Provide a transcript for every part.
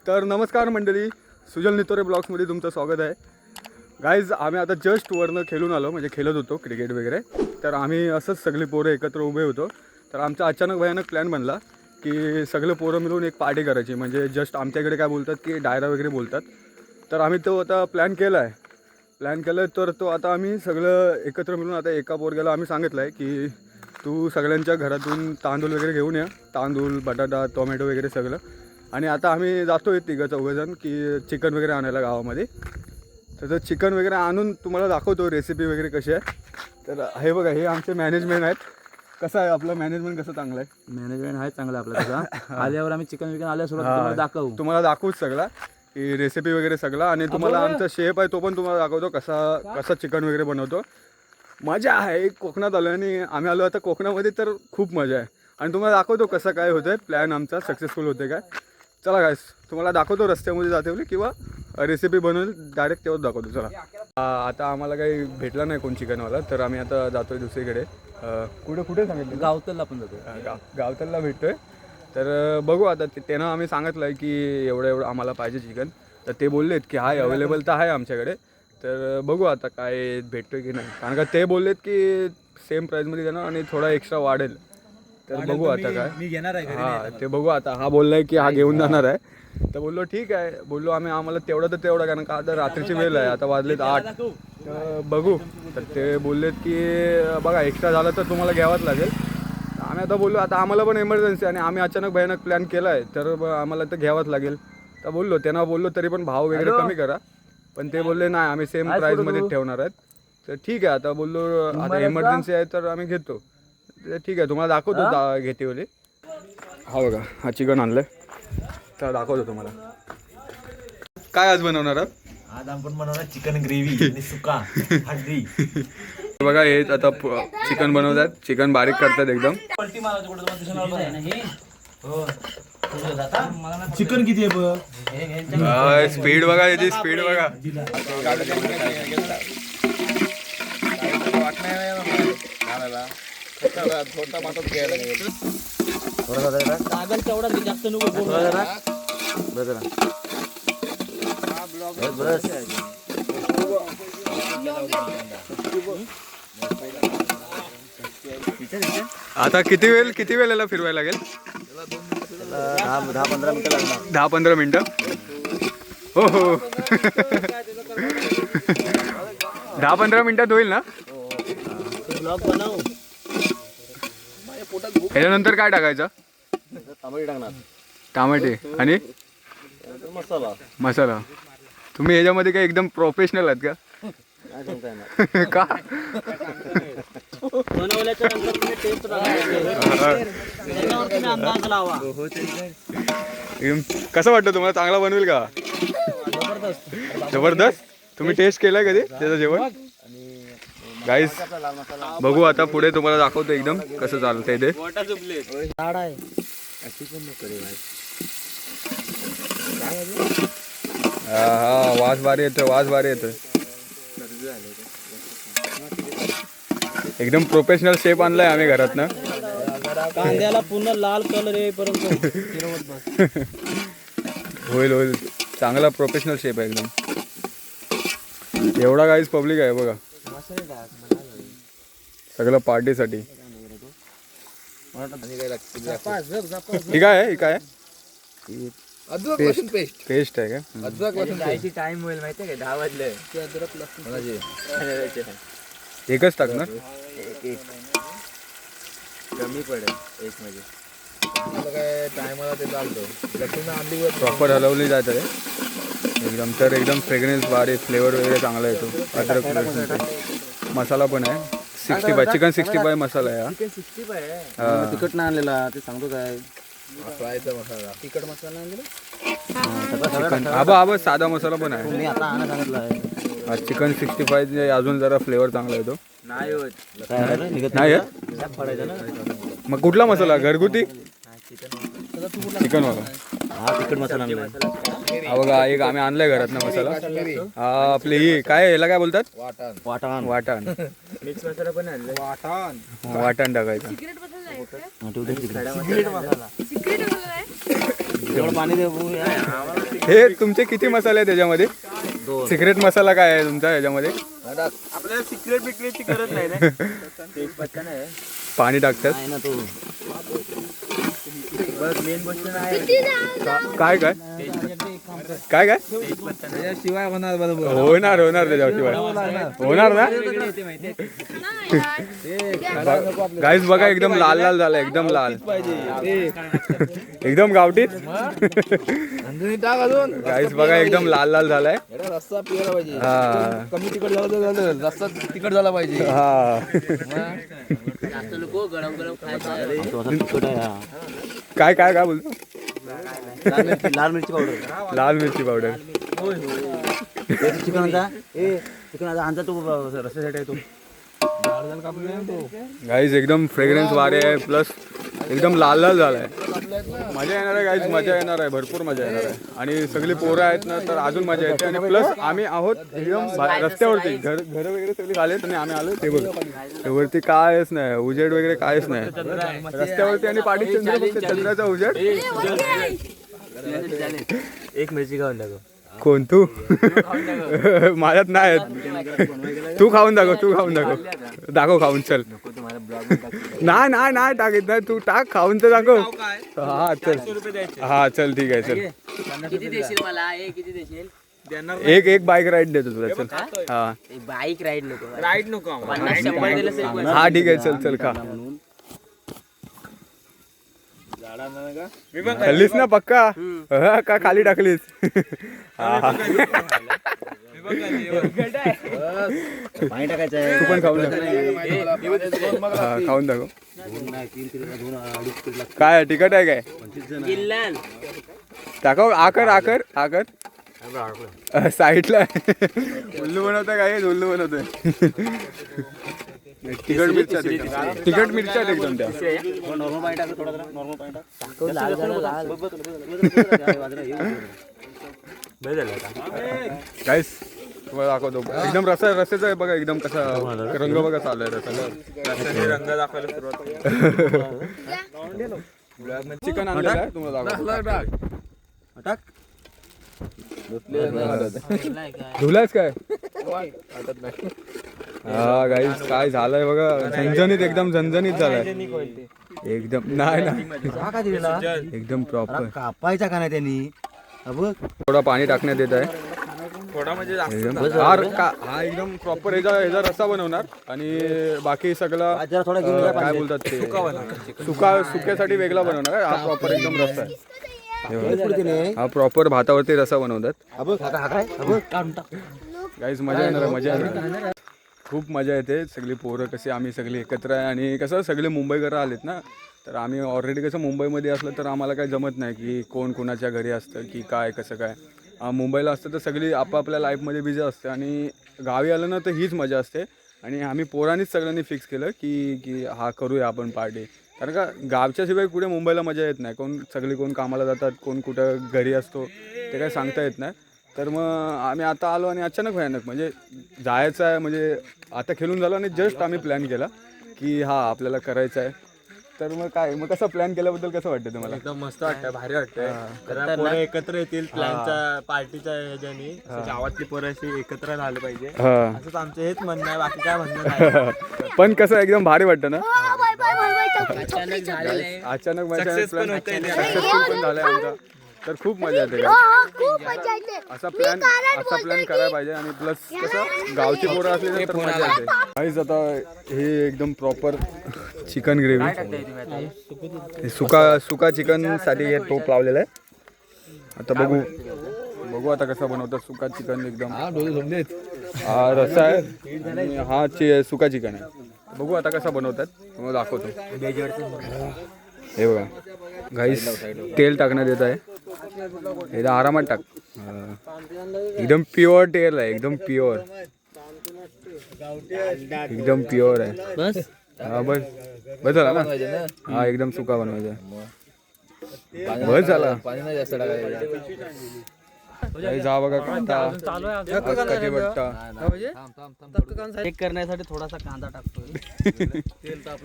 तर नमस्कार मंडळी, सुजल नितोरे ब्लॉग्समध्ये तुमचं स्वागत आहे. गाईज, आम्ही आता जस्ट वरनं खेळून आलो, म्हणजे खेळत होतो क्रिकेट वगैरे. तर आम्ही असंच सगळे पोरं एकत्र उभे होतो. तर आमचा अचानक भयानक प्लॅन बनला की सगळे पोरं मिळून एक पार्टी करायची. म्हणजे जस्ट आमच्याकडे काय बोलतात की डायरा वगैरे बोलतात. तर आम्ही तो आता प्लॅन केला आहे. तर तो आता आम्ही सगळं एकत्र मिळून आता एका पोरग्याला आम्ही सांगितलं आहे की तू सगळ्यांच्या घरातून तांदूळ वगैरे घेऊन या. तांदूळ, बटाटा, टोमॅटो वगैरे सगळं. आणि आता आम्ही जातो आहे तिघं चौघंजण की चिकन वगैरे आणायला गावामध्ये. तर चिकन वगैरे आणून तुम्हाला दाखवतो रेसिपी वगैरे कशी आहे. तर हे बघा, हे आमचे मॅनेजमेंट आहेत. कसं आहे आपलं मॅनेजमेंट, कसं चांगलं आहे? मॅनेजमेंट आहे चांगलं आपलं तसं. आल्यावर आम्ही चिकन विकन आल्यावर तुम्हाला दाखवूच सगळा की रेसिपी वगैरे सगळा. आणि तुम्हाला आमचा शेफ आहे तो पण तुम्हाला दाखवतो कसा चिकन वगैरे बनवतो. मजा आहे. कोकणात आलो आणि आम्ही आलो आता कोकणामध्ये, तर खूप मजा आहे. आणि तुम्हाला दाखवतो कसं काय होतं आहे, प्लॅन आमचा सक्सेसफुल होते काय. चला गाईस, तुम्हाला दाखवतो रस्त्यामध्ये जाते किंवा रेसिपी बनवून डायरेक्ट तेव्हाच दाखवतो. चला. आता आम्हाला काही भेटला नाही कोण चिकनवाला, तर आम्ही आता जातो आहे दुसरीकडे. कुठे सांगितलं? गावतला आपण जातो. गावतलला भेटतोय. तर बघू आता त्यानं आम्ही सांगितलं आहे की एवढं आम्हाला पाहिजे चिकन. तर ते बोललेत की हाय अवेलेबल तर आहे आमच्याकडे. तर बघू आता काय भेटतोय की नाही. कारण का ते बोललेत की सेम प्राईजमध्ये देणार आणि थोडा एक्स्ट्रा वाढेल. तर बघू आता काय. मी घेणार आहे. हां, ते बघू आता. हा बोललाय की हा घेऊन जाणार आहे. तर बोललो ठीक आहे. बोललो आम्हाला तेवढं तर तेवढं, कारण का आता रात्रीची वेळ आहे. आता वाजलेत 8. तर बघू. तर ते बोललेत की बघा एक्स्ट्रा झालं तर तुम्हाला घ्यावंच लागेल. आम्ही आता बोललो आता आम्हाला पण इमर्जन्सी आणि आम्ही अचानक भयानक प्लॅन केला आहे, तर आम्हाला तर घ्यावंच लागेल. तर बोललो त्यांना तरी पण भाव वगैरे कमी करा. पण ते बोलले नाही, आम्ही सेम प्राईजमध्ये ठेवणार आहेत. तर ठीक आहे. आता बोललो आता इमर्जन्सी आहे तर आम्ही घेतो. ठीक आहे, तुम्हाला दाखवतो घेते वेळी. हा बघा, हा चिकन आणलं आहे. तर दाखवतो तुम्हाला. काय आज बनवणार आहात? आज आपण बनवणार चिकन ग्रेव्ही आणि सुका हंडी. बघा, हे आता चिकन बनवतात. चिकन बारीक करतात एकदम. चिकन किती आहे बघ. स्पीड बघा, याची स्पीड बघा. जास्त आता किती वेळ याला फिरवायला लागेल? 10-15 मिनिटं लागणार. 10-15 मिनिटं. हो 10-15 मिनिटात होईल ना? ब्लॉग बनव. याच्यानंतर काय टाकायचं? टमाटे टाकणार. टमाटे आणि मसाला. तुम्ही याच्यामध्ये काय एकदम प्रोफेशनल आहेत का? का? बनवल्याच्या नंतर तुम्ही टेस्ट त्याच्यावर तुम्ही अंदाज लावा. कसं वाटतं तुम्हाला? चांगला बनवेल का? जबरदस्त. तुम्ही टेस्ट केलाय कधी त्याचं जेवण? गाईस, बघू आता पुढे तुम्हाला दाखवतो एकदम कसं चालतंय ते. हा, वास भारी येतोय. एकदम प्रोफेशनल शेप आणलाय आम्ही घरातनं. कांद्याला पूर्ण लाल कलर येईपर्यंत फिरवत बस. होईल. चांगला प्रोफेशनल शेप आहे एकदम. एवढा गाईस पब्लिक आहे बघा, सगळं पार्टीसाठी. ही काय आहे? पेस्ट आहे का? टाइम होईल माहितीये का? 10 वाजले. एकच टाकणार. कमी पडेल एक मध्ये. काय टायमाला ते चालतो. प्रॉपर हलवली जात आहे एकदम. तर एकदम फ्रेग्रन्स भारी, फ्लेवर वगैरे चांगला येतो. अद्रक मसाला पण आहे. 65 चिकन 65 मसाला आहे हा. तिखट नाही आणलेला ते सांगतो काय. तिखट मसाला आणलेला. आबा साधा मसाला पण आहे. मी आता आणा सांगितलं आहे. चिकन 65 अजून जरा फ्लेवर चांगला येतो. नाही होत. नाही ना. मग कुठला मसाला? घरगुती चिकन वाला. हा तिखट मसाला आणलाय. हा बघा, एक आम्ही आणलाय घरात ना मसाला. हा आपली ही काय, याला काय बोलतात? वाटण. मिक्स मसाला पण आणलाय. वाटण टाकायचं. ठेवून. पाणी दे भाऊ. हे तुमचे किती मसाले आहेत त्याच्यामध्ये? सिक्रेट मसाला काय आहे तुमचा ह्याच्यामध्ये? आपल्याला सिक्रेट बिक्रेटची गरज नाही ना. तेजपत्ता नाही पाणी टाकतात ना तो. बस मेन गोष्ट नाही. काय काय काय काय शिवाय होणार बरोबर. होणार होणार त्याच्याशिवाय होणार ना. गाईस बघा एकदम लाल लाल झालं एकदम लाल एकदम गावठीत. टाक अजून. गाईस बघा एकदम लाल लाल झालाय. रस्सा पियाला पाहिजे. हा कमी तिखट झालं तर झालं. रस्सा तिखट झाला पाहिजे. हा काय काय काय बोलतो? लाल मिरची पावडर. लाल मिरची पावडर. चिकन आणता. चिकन आणता तो रस्त्यासाठी आहे तो. गाईज एकदम फ्रेग्रन्स वारे आहे प्लस एकदम लाल लाल झालाय. मजा येणार आहे गाईज, मजा येणार आहे, भरपूर मजा येणार आहे. आणि सगळी पोरं आहेत ना तर अजून मजा येते. आणि प्लस आम्ही आहोत एकदम रस्त्यावरती. घर वगैरे सगळी झालेत आणि आम्ही आलो ते बघ. वरती कायच नाही, उजेड वगैरे कायच नाही रस्त्यावरती. आणि पाठी चंद्र फक्त चंद्राचा उजेड. एक मिरची खाऊन टाकू. कोण तू? माझ्यात नाही. तू खाऊन दाखव, तू खाऊन दाखव. दाखव खाऊन. चल नाही नाही नाही टाकीत नाही. तू टाक खाऊन तर दाखव. हा चल. हा चल ठीक आहे चल. किती देशील मला? किती देशील? एक बाईक राईड देतो तुला. चल. हा बाईक राईड नको. राईड नको. 50-100 दिलं. हा ठीक आहे चल चल खा. खाल्लीस ना पक्का? हा का खाली टाकलीस? पाणी टाकायचं. तू पण खाऊन दाखव. हा खाऊन दाखव. काय तिखट आहे काय? टाकाव. आकर आकर आकर साईडला. उल्लू बनवताय काय? उल्लू बनवतोय. तिखट मिरच्या तिखट मिरच्या एकदम त्या. नॉर्मल पाणी टाक. थोडा नॉर्मल पाणी गाईस तुम्हाला दाखवतो एकदम रस्त्याचा आहे बघा. एकदम कसा रंग बघा चालू आहे रस्त्याचा. रंग दाखवायला सुरुवात. चिकन आणलेलं आहे तुम्हाला दाखवतो. धुलायच काय? हा गाईस काय झालंय बघा. झणझणीत एकदम झणझणीत झालाय एकदम. नाही ना एकदम प्रॉपर. कापायचा का नाही त्यांनी? थोडा पाणी टाकण्यात येत आहे. थोडा म्हणजे हा एकदम प्रॉपर ह्याचा रस्सा बनवणार. आणि बाकी सगळं काय बोलतात ते सुक्यासाठी वेगळा बनवणार. हा प्रॉपर एकदम रस्सा आहे. हा प्रॉपर भातावरती रस्सा बनवतात. गाईस मजा येणार आहे, मजा येणार. खूप मजा येते. सगळी पोरं कशी आम्ही सगळी एकत्र आहे. आणि कसं सगळे मुंबईकर आलेत ना तर आम्ही ऑलरेडी कसं मुंबईमध्ये असलं तर आम्हाला काही जमत नाही की कोण कोणाच्या घरी असतं की काय कसं काय. मुंबईला असतं तर सगळी आपापल्या लाईफमध्ये बिझी असते. आणि गावी आलं ना तर हीच मजा असते. आणि आम्ही पोरांनीच सगळ्यांनी फिक्स केलं की हा करूया आपण पार्टी. कारण का गावच्याशिवाय कुठे मुंबईला मजा येत नाही. कोण कामाला जातात, कोण कुठं घरी असतो ते काही सांगता येत नाही. तर मग आम्ही आता आलो आणि अचानक भयानक म्हणजे जायचं आहे. म्हणजे आता खेळून झालं आणि जस्ट आम्ही प्लॅन केला की हा आपल्याला करायचं आहे. तर मग काय मग कसं प्लॅन केल्याबद्दल कसं वाटतं तुम्हाला? एकदम मस्त वाटतं, भारी वाटतंय. पोरं एकत्र येतील प्लॅनच्या पार्टीच्या ह्याच्यानी. गावातली पोरं अशी एकत्र झालं पाहिजे असंच आमचं हेच म्हणणं आहे. बाकी काय म्हणणं नाही. पण कसं एकदम भारी वाटतं ना. अचानक सक्सेसफुल पण झालंय आमचा. तर खूप मजा येते. असा प्लॅन करायला पाहिजे. आणि प्लस कसं गावची पोरं असली तर मजा येते. काहीच आता हे एकदम प्रॉपर चिकन ग्रेव्ही सुका चिकन साठी हे टोप लावलेलं आहे. आता बघू आता कसं बनवतात सुका चिकन. एकदम हा रस्सा आहे आणि हा सुका चिकन आहे. बघू आता कसं बनवतात तुम्हाला दाखवतो. हे बघा गाईस तेल टाकण्यात येत आहे. एकदा आरामात टाक. एकदम प्युअर तेल आहे. एकदम प्युअर आहे. बस हा बस झाला ना. हा एकदम सुका बनवायचा. बस झाला. जा बघा चेक करण्यासाठी थोडासा कांदा टाकतोय.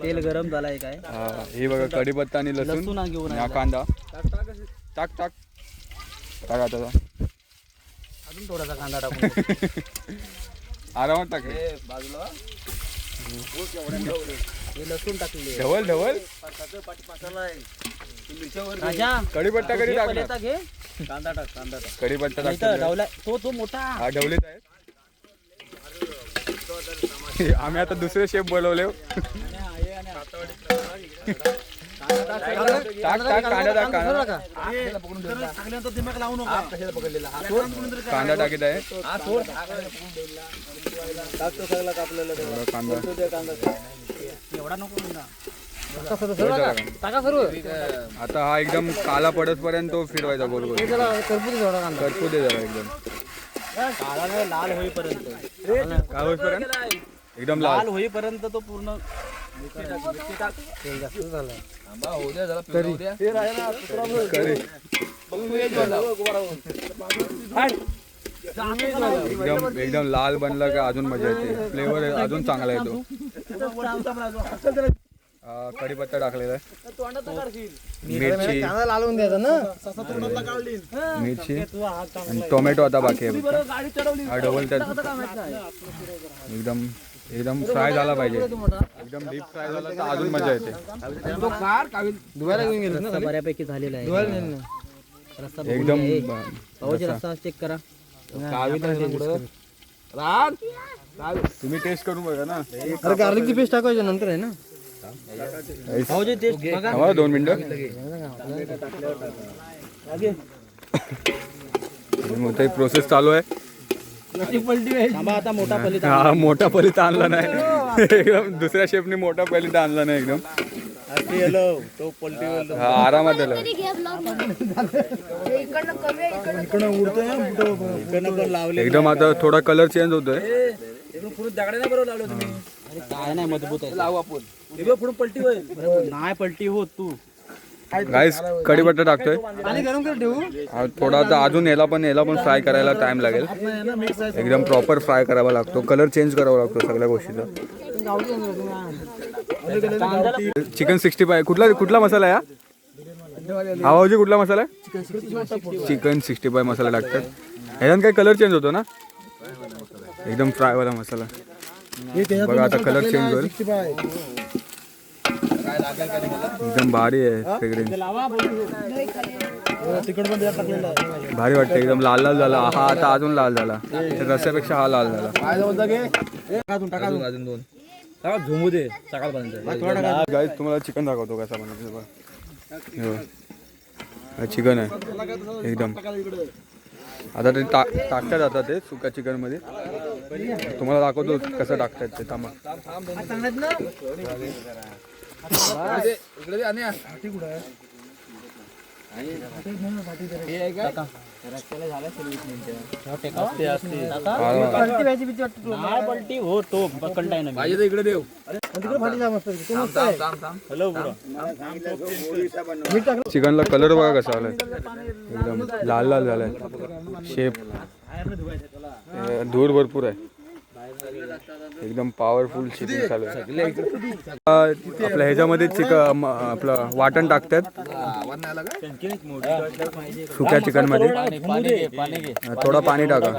तेल गरम झालाय काय? हे बघा कढीपत्ता आणि लसूण घेऊन हा कांदा टाक टाक टाक आता अजून थोडासा कांदा टाकून आरामात टाक बाजूला हे लसूण टाकले ढवल ढवल राजा कढीपत्ता कधी टाकणार पलेता घे कांदा टाक कढीपत्ता नाही तर टाकतो ढवला तो मोठा हा ढवलीच आहे आम्ही आता दुसरे शेफ बोलवले टाक टाक कांदा टाक कांदा टाकीत आहे कांदा एवढा नको टाका सर्व आता हा एकदम काला पडतपर्यंत तो फिरवायचा गोल गोल करपू दे जरा एकदम काळा लाल होईपर्यंत काय होईपर्यंत एकदम लाल लाल होईपर्यंत तो पूर्ण करी एकदम एकदम लाल बनला का अजून मजा येते फ्लेवर अजून चांगला येतो कढीपत्ता टाकलेला आहे मिरची मिरची आणि टोमॅटो आता बाकी आहे हा डबल त्यात एकदम एकदम फ्राय झाला पाहिजे एकदम डीप फ्राय झाला तर अजून मजा येते रस्सा बऱ्यापैकी झालेला आहे रस्सा एकदम पावची रस्सा चेक करा तुम्ही टेस्ट करून बघा ना गार्लिकची पेस्ट टाकायची नंतर आहे ना पावची टेस्ट बघा थांबा 2 मिनिटं मोठी प्रोसेस चालू आहे थांबा आता मोठा पलीत हा मोठा पलिता आणला नाही एकदम दुसऱ्या शेफने मोठा पलिता आणला नाही एकदम हा आरामात आलं एकदम आता थोडा कलर चेंज होतोय काय नाही मजबूत आहे लावू आपण पलटी होईल नाही पलटी होत तू गाईस कढीपत्ता टाकतोय पाणी गरम कर ठेवू थोडा आता अजून याला पण फ्राय करायला टाइम लागेल एकदम प्रॉपर फ्राय करावा लागतो कलर चेंज करावा लागतो सगळ्या गोष्टीचा चिकन 65 कुठला मसाला आहे हा भाऊजी कुठला मसाला आहे चिकन 65 मसाला टाकतात ह्याच्यात काही कलर चेंज होतो ना एकदम फ्राय वाला मसाला बघा आता कलर चेंज होईल एकदम भारी आहे फ्रेग्रेन्स भारी वाटतं एकदम लाल लाल झाला हा आता अजून लाल झाला रस्त्यापेक्षा हा लाल झाला झुमू दे सकाळपर्यंत गाईस तुम्हाला चिकन दाखवतो कसा बनवतो चिकन आहे एकदम आता ते टाकतात आता ते सुका चिकन मध्ये तुम्हाला दाखवतो कसं टाकतात ते थांबा चिकनला कलर बघा कसा आलाय एकदम लाल लाल झालाय शेप धूर भरपूर आहे एकदम पॉवरफुल चिकन चालू आहे आपल्या ह्याच्यामध्ये चिकन आपलं वाटण टाकतात सुक्या चिकन मध्ये थोडं पाणी टाका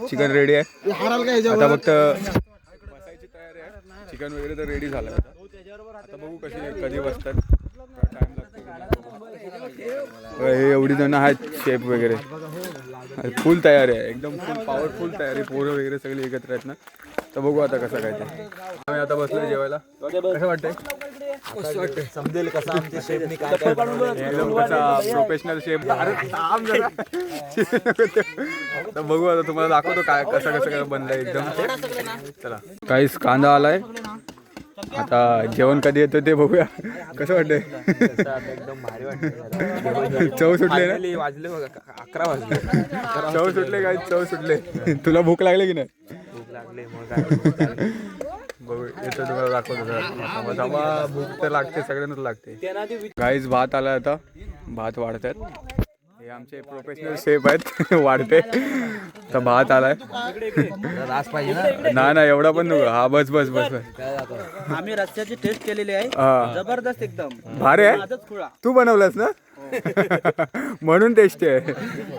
चिकन रेडी आहे आता फक्त चिकन वगैरे तर रेडी झालं आता बघू कधी बसतात हे एवढी जण आहेत शेफ वगैरे फुल तयारी आहे एकदम फुल पॉवरफुल तयारी पोरं वगैरे सगळे एकत्र आहेत ना तर बघू आता कसं काय ते आम्ही आता बसलोय जेवायला कसं वाटतंय समजेल कसा आमच्या शेफनी काय प्रोफेशनल शेफ तर बघू आता तुम्हाला दाखवतो काय कसं काय बनलंय एकदम चला काहीच कांदा आलाय आता जेवण कधी येतं ते बघूया कसं वाटतंय एकदम भारी वाटतं चव सुटले ना वाजले बघा 11 वाजले चव सुटले काय चव सुटले तुला भूक लागली की नाही भूक लागले मग बघू येतं तुम्हाला दाखवतो थांबा भूक तर लागते सगळ्यांनाच लागते गाईज भात आला आता भात वाढतात हे आमचे प्रोफेशनल शेफ आहेत वाढते तर भात आलाय ना एवढा पण नको हा बस बस बस बस आम्ही रस्त्याची टेस्ट केलेली आहे हा जबरदस्त एकदम भारी आहे आजच खुळा तू बनवलास ना म्हणून टेस्टी आहे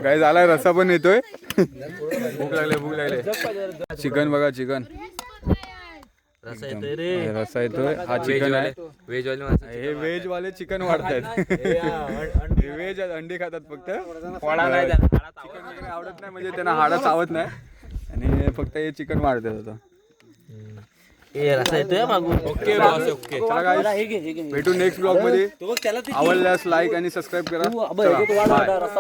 काय झाला रस्सा पण येतोय भूक लागले चिकन बघा चिकन रस्सा येतोय रे रस्सा येतोय हा चिकन आहे व्हेज वाले हे व्हेज वाले चिकन वाढतायत व्हेज अंडी खातात फक्त चिकन वगैरे आवडत नाही म्हणजे त्यांना हाडं चावत नाही आणि फक्त हे चिकन वाढतात आता रस्सा येतोय मागून ओके बॉस ओके चला guys, भेटू नेक्स्ट ब्लॉग मध्ये तो बघ त्याला आवडल्यास लाईक आणि सबस्क्राईब करा तू चला, bye. रस्सा